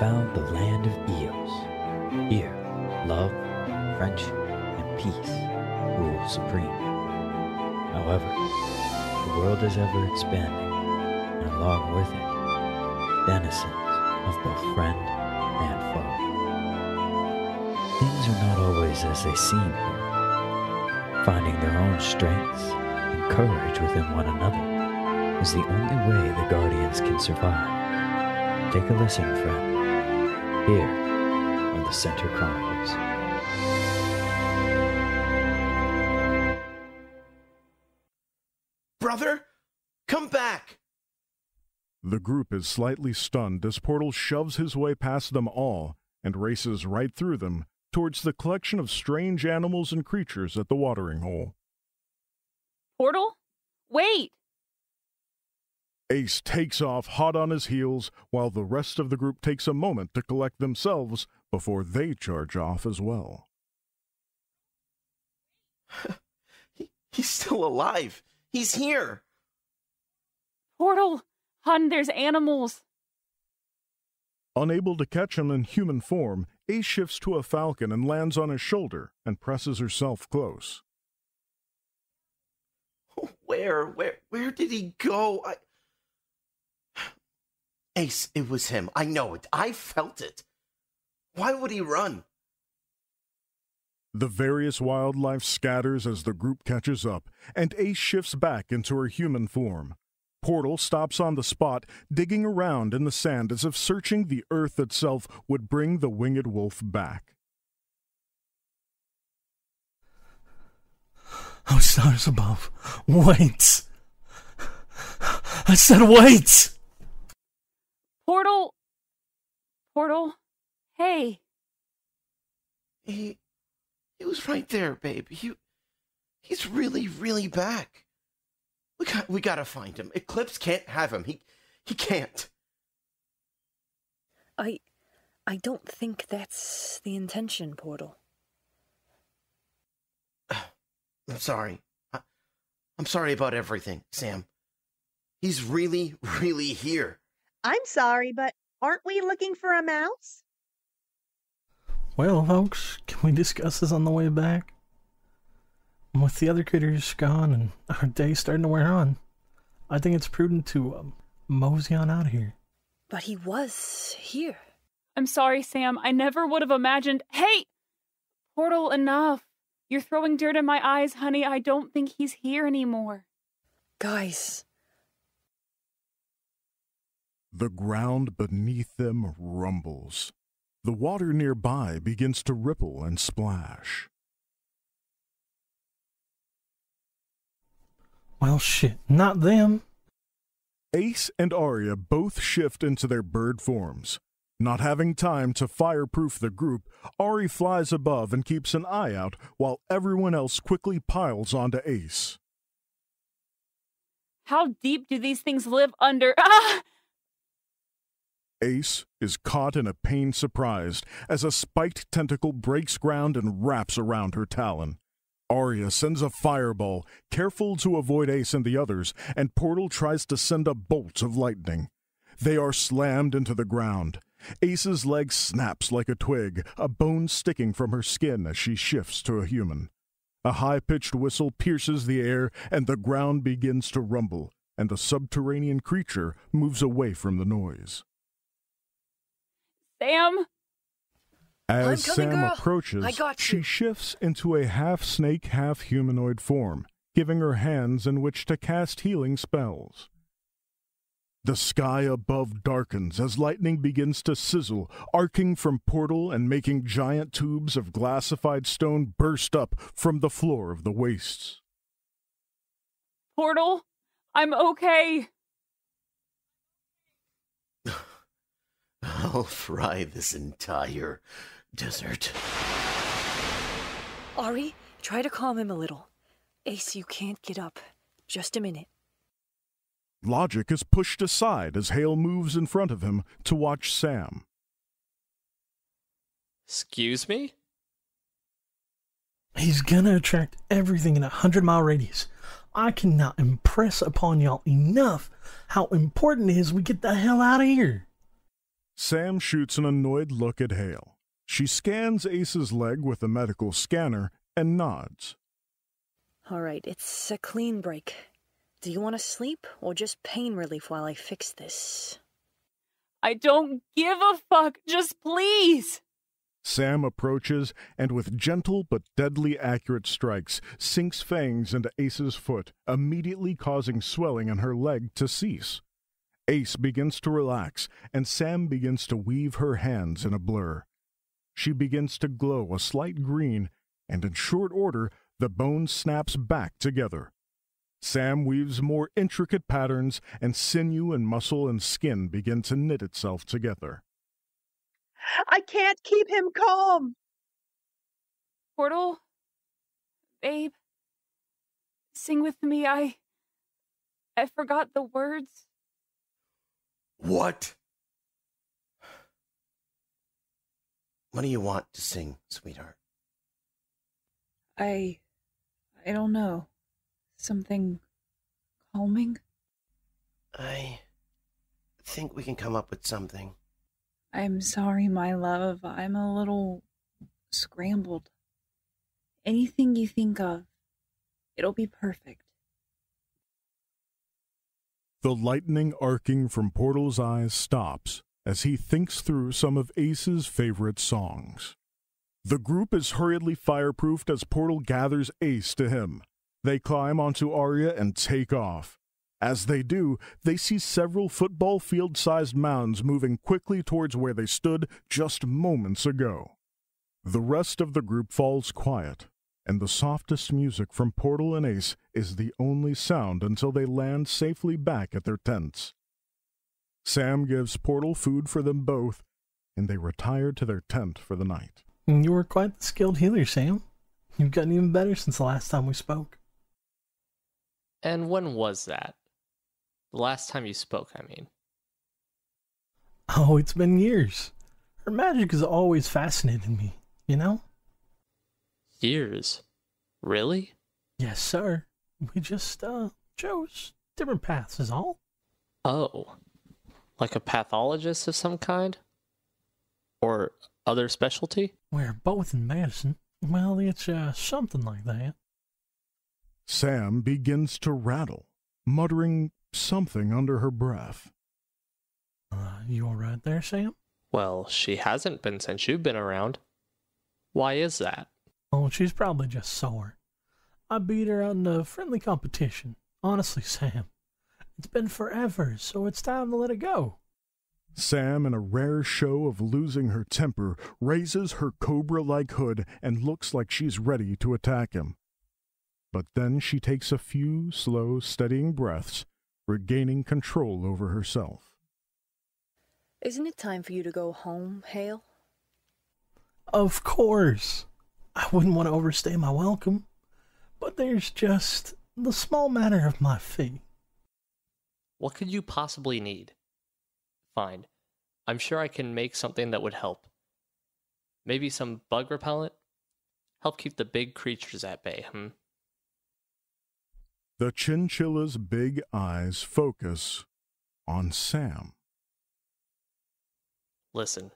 found the land of Eos. Here, love, friendship, and peace rule supreme. However, the world is ever expanding, and along with it, denizens of both friend and foe. Things are not always as they seem here. Finding their own strengths and courage within one another is the only way the Guardians can survive. Take a listen, friend. Here are the Center Chronicles. Brother, come back! The group is slightly stunned as Portal shoves his way past them all and races right through them towards the collection of strange animals and creatures at the watering hole. Portal? Wait! Ace takes off hot on his heels while the rest of the group takes a moment to collect themselves before they charge off as well. He's still alive. He's here. Portal! Hun, there's animals. Unable to catch him in human form, Ace shifts to a falcon and lands on his shoulder and presses herself close. Where did he go? Ace, it was him. I know it. I felt it. Why would he run? The various wildlife scatters as the group catches up, and Ace shifts back into her human form. Portal stops on the spot, digging around in the sand as if searching the earth itself would bring the winged wolf back. Oh, stars above, wait! I said wait! Portal, hey. He was right there, babe. He's really, really back. We gotta find him. Eclipse can't have him. He can't. I don't think that's the intention, Portal. I'm sorry. I'm sorry about everything, Sam. He's really, really here. I'm sorry, but aren't we looking for a mouse? Well, folks, can we discuss this on the way back? With the other critters gone and our day starting to wear on, I think it's prudent to mosey on out of here. But he was here. I'm sorry, Sam. I never would have imagined. Hey! Portal, enough. You're throwing dirt in my eyes, honey. I don't think he's here anymore. Guys. The ground beneath them rumbles. The water nearby begins to ripple and splash. Well, shit, not them. Ace and Arya both shift into their bird forms. Not having time to fireproof the group, Ari flies above and keeps an eye out while everyone else quickly piles onto Ace. How deep do these things live under? Ah! Ace is caught in a pained surprise as a spiked tentacle breaks ground and wraps around her talon. Arya sends a fireball, careful to avoid Ace and the others, and Portal tries to send a bolt of lightning. They are slammed into the ground. Ace's leg snaps like a twig, a bone sticking from her skin as she shifts to a human. A high-pitched whistle pierces the air, and the ground begins to rumble, and the subterranean creature moves away from the noise. Sam? As I'm coming, Sam girl. approaches, I got she you. shifts into a half-snake, half-humanoid form, giving her hands in which to cast healing spells. The sky above darkens as lightning begins to sizzle, arcing from Portal and making giant tubes of glassified stone burst up from the floor of the wastes. Portal? I'm okay. I'll fry this entire desert. Ari, try to calm him a little. Ace, you can't get up. Just a minute. Logic is pushed aside as Hale moves in front of him to watch Sam. Excuse me? He's gonna attract everything in a 100-mile radius. I cannot impress upon y'all enough how important it is we get the hell out of here. Sam shoots an annoyed look at Hale. She scans Ace's leg with a medical scanner and nods. All right, it's a clean break. Do you want to sleep or just pain relief while I fix this? I don't give a fuck. Just please. Sam approaches and with gentle but deadly accurate strikes sinks fangs into Ace's foot, immediately causing swelling in her leg to cease. Ace begins to relax, and Sam begins to weave her hands in a blur. She begins to glow a slight green, and in short order, the bone snaps back together. Sam weaves more intricate patterns, and sinew and muscle and skin begin to knit itself together. I can't keep him calm. Portal? Babe? Sing with me. I forgot the words. What? What do you want to sing, sweetheart? I don't know. Something calming? I think we can come up with something. I'm sorry, my love. I'm a little scrambled. Anything you think of, it'll be perfect. The lightning arcing from Portal's eyes stops as he thinks through some of Ace's favorite songs. The group is hurriedly fireproofed as Portal gathers Ace to him. They climb onto Arya and take off. As they do, they see several football field-sized mounds moving quickly towards where they stood just moments ago. The rest of the group falls quiet, and the softest music from Portal and Ace is the only sound until they land safely back at their tents. Sam gives Portal food for them both, and they retire to their tent for the night. You were quite the skilled healer, Sam. You've gotten even better since the last time we spoke. And when was that? The last time you spoke, I mean. Oh, it's been years. Her magic has always fascinated me, you know? Years? Really? Yes, sir. We just, chose different paths is all. Oh. Like a pathologist of some kind? Or other specialty? We're both in Madison. Well, it's, something like that. Sam begins to rattle, muttering something under her breath. You all right there, Sam? Well, she hasn't been since you've been around. Why is that? Oh, she's probably just sore. I beat her out in a friendly competition. Honestly, Sam, it's been forever, so it's time to let it go. Sam, in a rare show of losing her temper, raises her cobra-like hood and looks like she's ready to attack him. But then she takes a few slow, steadying breaths, regaining control over herself. Isn't it time for you to go home, Hale? Of course. I wouldn't want to overstay my welcome, but there's just the small matter of my fee. What could you possibly need? Fine. I'm sure I can make something that would help. Maybe some bug repellent? Help keep the big creatures at bay, The chinchilla's big eyes focus on Sam. Listen,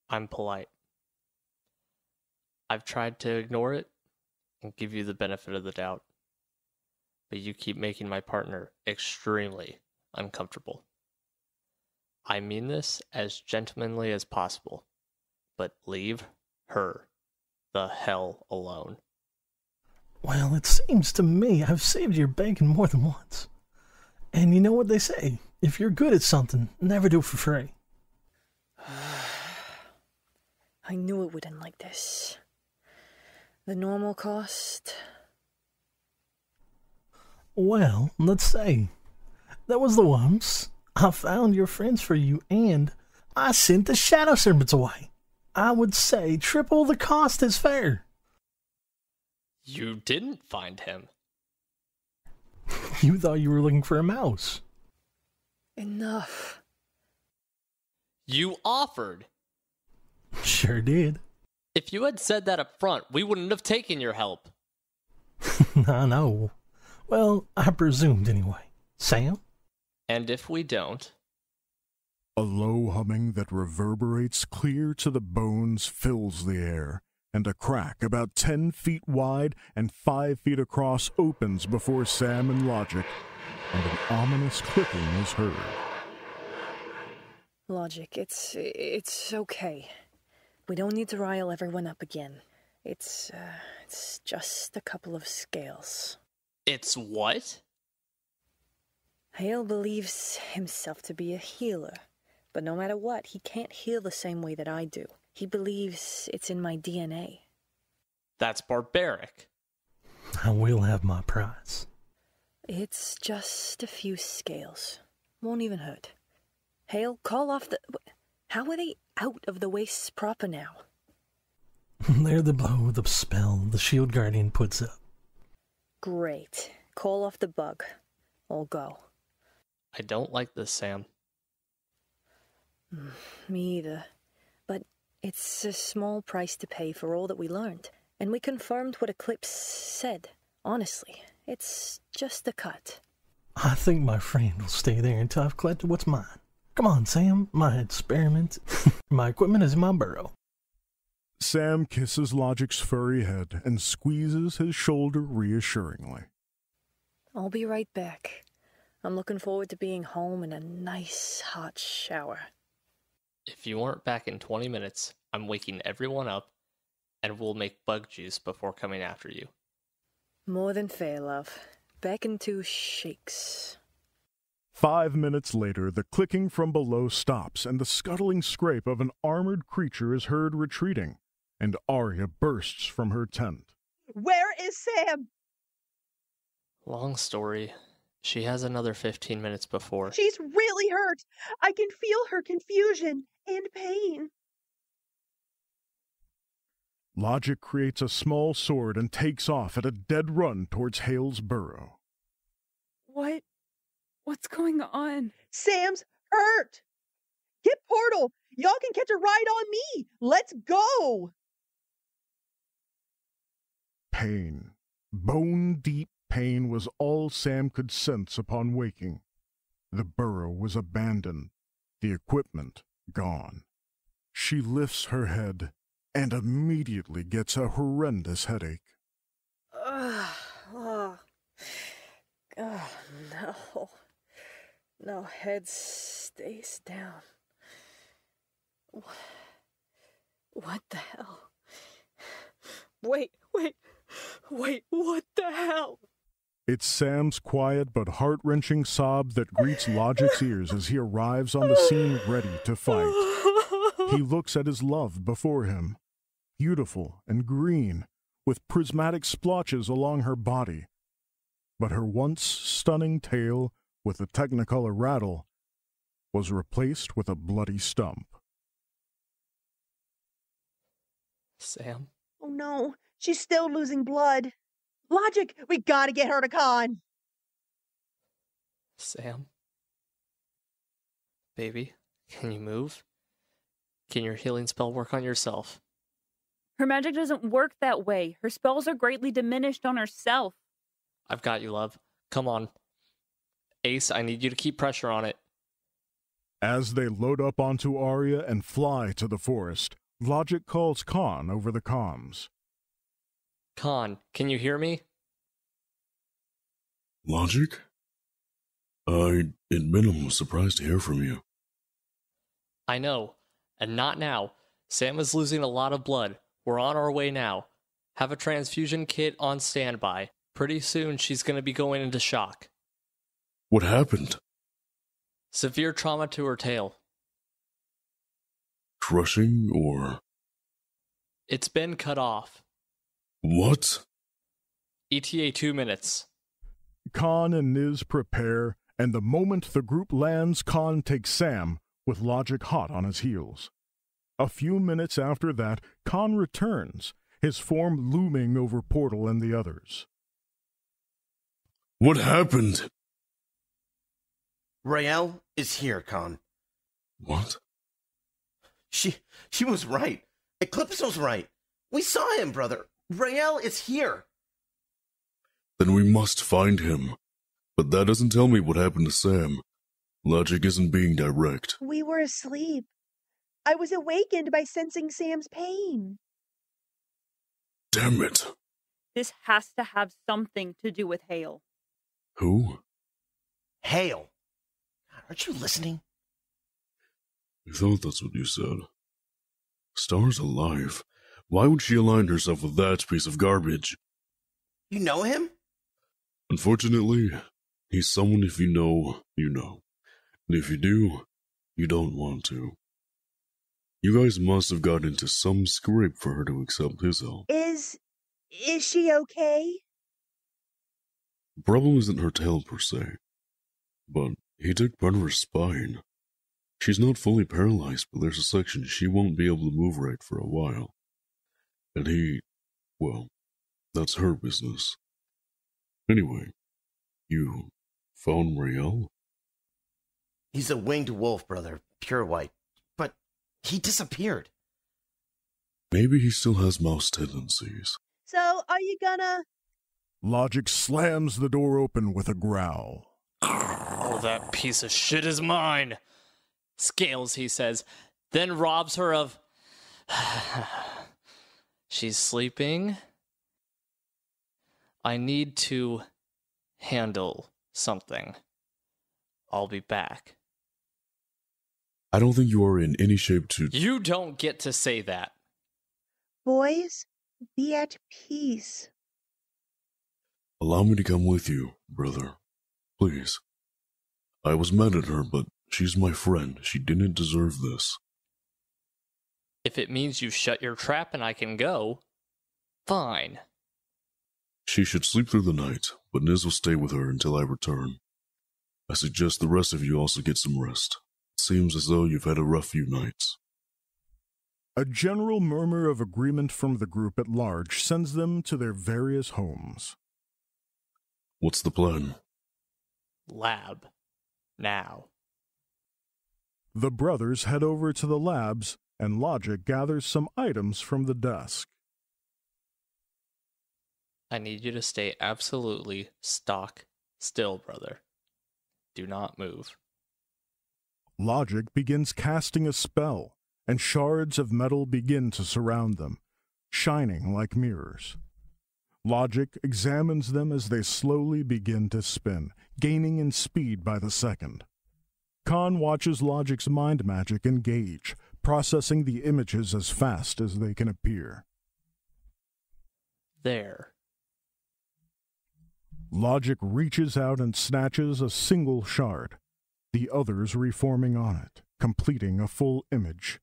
I'm polite. I've tried to ignore it and give you the benefit of the doubt, but you keep making my partner extremely uncomfortable. I mean this as gentlemanly as possible, but leave her the hell alone. Well, it seems to me I've saved your bacon more than once. And you know what they say, if you're good at something, never do it for free. I knew it would end like this. The normal cost? Well, let's say. That was the ones. I found your friends for you, and I sent the shadow serpents away. I would say triple the cost is fair. You didn't find him. You thought you were looking for a mouse. Enough. You offered. Sure did. If you had said that up front, we wouldn't have taken your help. I know. Well, I presumed anyway. Sam? And if we don't? A low humming that reverberates clear to the bones fills the air, and a crack about 10 feet wide and 5 feet across opens before Sam and Logic, and an ominous clicking is heard. Logic, it's okay. We don't need to rile everyone up again. It's just a couple of scales. It's what? Hale believes himself to be a healer, but no matter what, he can't heal the same way that I do. He believes it's in my DNA. That's barbaric. I will have my prize. It's just a few scales. Won't even hurt. Hale, call off the... How are they out of the wastes proper now? They're the blow, the spell the Shield Guardian puts up. Great. Call off the bug. I'll go. I don't like this, Sam. Me either. But it's a small price to pay for all that we learned. And we confirmed what Eclipse said. Honestly, it's just a cut. I think my friend will stay there until I've collected what's mine. Come on, Sam. My experiment, my equipment is in my burrow. Sam kisses Logic's furry head and squeezes his shoulder reassuringly. I'll be right back. I'm looking forward to being home in a nice hot shower. If you aren't back in 20 minutes, I'm waking everyone up, and we'll make bug juice before coming after you. More than fair, love. Back in 2 shakes. 5 minutes later, the clicking from below stops, and the scuttling scrape of an armored creature is heard retreating, and Arya bursts from her tent. Where is Sam? Long story. She has another 15 minutes before. She's really hurt. I can feel her confusion and pain. Logic creates a small sword and takes off at a dead run towards Hale's burrow. What's going on? Sam's hurt. Get Portal. Y'all can catch a ride on me. Let's go. Pain, bone-deep pain was all Sam could sense upon waking. The burrow was abandoned, the equipment gone. She lifts her head and immediately gets a horrendous headache. Oh, no. No, head stays down. What the hell? Wait, what the hell? It's Sam's quiet but heart-wrenching sob that greets Logic's ears as he arrives on the scene ready to fight. He looks at his love before him, beautiful and green, with prismatic splotches along her body. But her once stunning tail, with a technicolor rattle, was replaced with a bloody stump. Sam? Oh no, she's still losing blood. Logic, we gotta get her to Khan. Sam? Baby, can you move? Can your healing spell work on yourself? Her magic doesn't work that way. Her spells are greatly diminished on herself. I've got you, love. Come on. Ace, I need you to keep pressure on it. As they load up onto Arya and fly to the forest, Logic calls Khan over the comms. Khan, can you hear me? Logic? I admit I'm surprised to hear from you. I know, and not now. Sam is losing a lot of blood. We're on our way now. Have a transfusion kit on standby. Pretty soon she's going to be going into shock. What happened? Severe trauma to her tail. Crushing or... It's been cut off. What? ETA 2 minutes. Khan and Niz prepare, and the moment the group lands, Khan takes Sam, with Logic hot on his heels. A few minutes after that, Khan returns, his form looming over Portal and the others. What happened? Raelle is here, Khan. What? She was right. Eclipse was right. We saw him, brother. Raelle is here. Then we must find him. But that doesn't tell me what happened to Sam. Logic isn't being direct. We were asleep. I was awakened by sensing Sam's pain. Damn it. This has to have something to do with Hale. Who? Hale. Aren't you listening? I thought that's what you said. Star's alive. Why would she align herself with that piece of garbage? You know him? Unfortunately, he's someone if you know, you know. And if you do, you don't want to. You guys must have got into some scrape for her to accept his help. Is she okay? The problem isn't her tail per se, but he took part of her spine. She's not fully paralyzed, but there's a section she won't be able to move right for a while. And well, that's her business. Anyway, you found Rael? He's a winged wolf, brother, pure white. But he disappeared. Maybe he still has mouse tendencies. So, are you gonna... Logic slams the door open with a growl. Oh, that piece of shit is mine. Scales, he says, then robs her of... She's sleeping. I need to handle something. I'll be back. I don't think you are in any shape to... You don't get to say that. Boys, be at peace. Allow me to come with you, brother. Please. I was mad at her, but she's my friend. She didn't deserve this. If it means you shut your trap and I can go, fine. She should sleep through the night, but Niz will stay with her until I return. I suggest the rest of you also get some rest. It seems as though you've had a rough few nights. A general murmur of agreement from the group at large sends them to their various homes. What's the plan? Lab. Now. The brothers head over to the labs, and Logic gathers some items from the desk. I need you to stay absolutely stock still, brother. Do not move. Logic begins casting a spell, and shards of metal begin to surround them, shining like mirrors. Logic examines them as they slowly begin to spin, gaining in speed by the second. Khan watches Logic's mind magic engage, processing the images as fast as they can appear. There. Logic reaches out and snatches a single shard, the others reforming on it, completing a full image.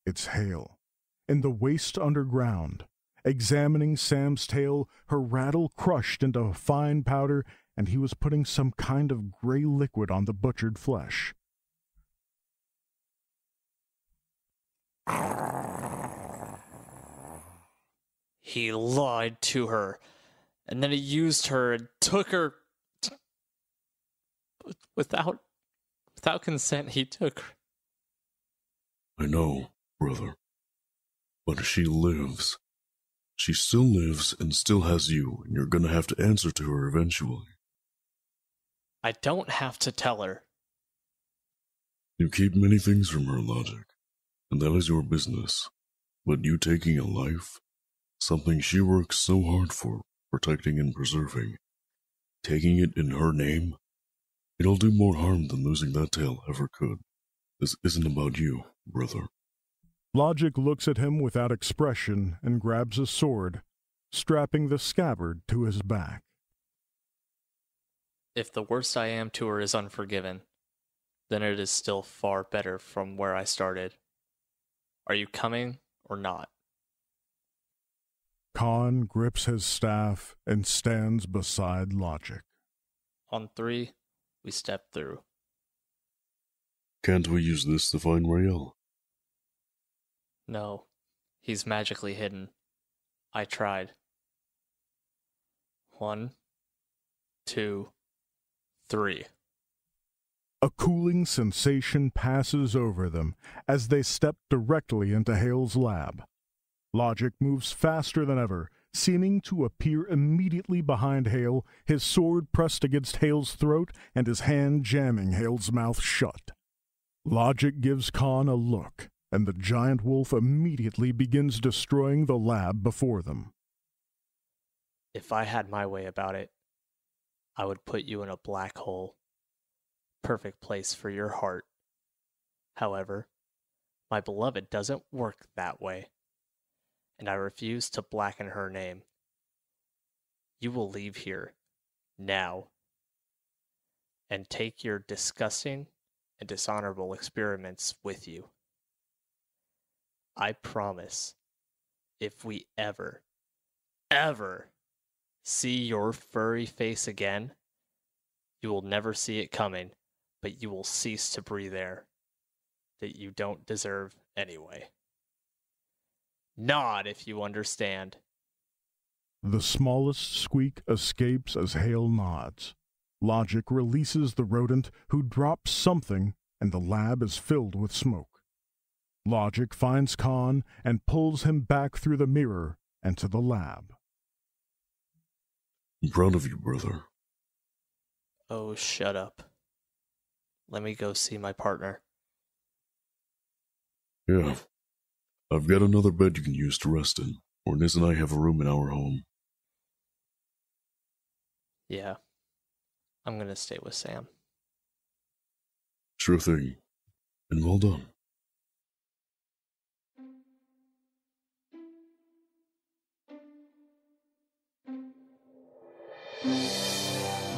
It's Hale, in the waste underground, examining Sam's tail, her rattle crushed into a fine powder, and he was putting some kind of gray liquid on the butchered flesh. He lied to her, and then he used her and took her... Without consent, he took her. I know, brother. But she lives. She still lives and still has you, and you're gonna have to answer to her eventually. I don't have to tell her. You keep many things from her, Logic, and that is your business. But you taking a life, something she works so hard for, protecting and preserving, taking it in her name, it'll do more harm than losing that tail ever could. This isn't about you, brother. Logic looks at him without expression and grabs a sword, strapping the scabbard to his back. If the worst I am to her is unforgiven, then it is still far better from where I started. Are you coming or not? Khan grips his staff and stands beside Logic. On 3, we step through. Can't we use this to find Rael? No, he's magically hidden. I tried. 1, 2, 3. A cooling sensation passes over them as they step directly into Hale's lab. Logic moves faster than ever, seeming to appear immediately behind Hale, his sword pressed against Hale's throat and his hand jamming Hale's mouth shut. Logic gives Khan a look, and the giant wolf immediately begins destroying the lab before them. If I had my way about it, I would put you in a black hole. Perfect place for your heart. However, my beloved doesn't work that way, and I refuse to blacken her name. You will leave here, now, and take your disgusting and dishonorable experiments with you. I promise, if we ever see your furry face again, you will never see it coming, but you will cease to breathe air that you don't deserve anyway. Nod if you understand. The smallest squeak escapes as Hale nods. Logic releases the rodent, who drops something, and the lab is filled with smoke. Logic finds Khan and pulls him back through the mirror and to the lab. I'm proud of you, brother. Oh, shut up. Let me go see my partner. Yeah. I've got another bed you can use to rest in. Orniz and I have a room in our home. Yeah. I'm gonna stay with Sam. Sure thing. And well done.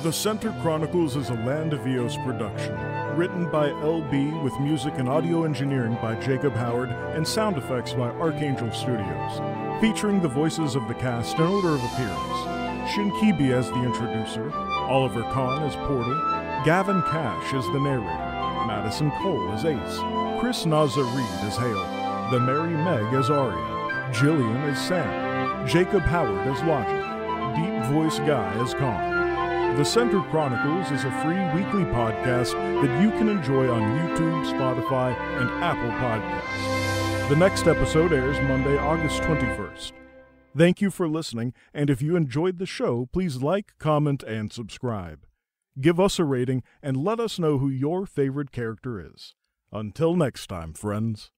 The Center Chronicles is a Land of Eos production, written by LB with music and audio engineering by Jacob Howard and sound effects by Archangel Studios, featuring the voices of the cast in order of appearance. Shinkibi as the introducer, Oliver Kahn as Portal, Gavin Cash as the narrator, Madison Cole as Ace, Chris Naaza Reid as Hale, the Mary Meg as Arya, Gillian as Sam, Jacob Howard as Logic, Deep Voice Guy as Khan. The Center Chronicles is a free weekly podcast that you can enjoy on YouTube, Spotify, and Apple Podcasts. The next episode airs Monday, August 21st. Thank you for listening, and if you enjoyed the show, please like, comment, and subscribe. Give us a rating, and let us know who your favorite character is. Until next time, friends.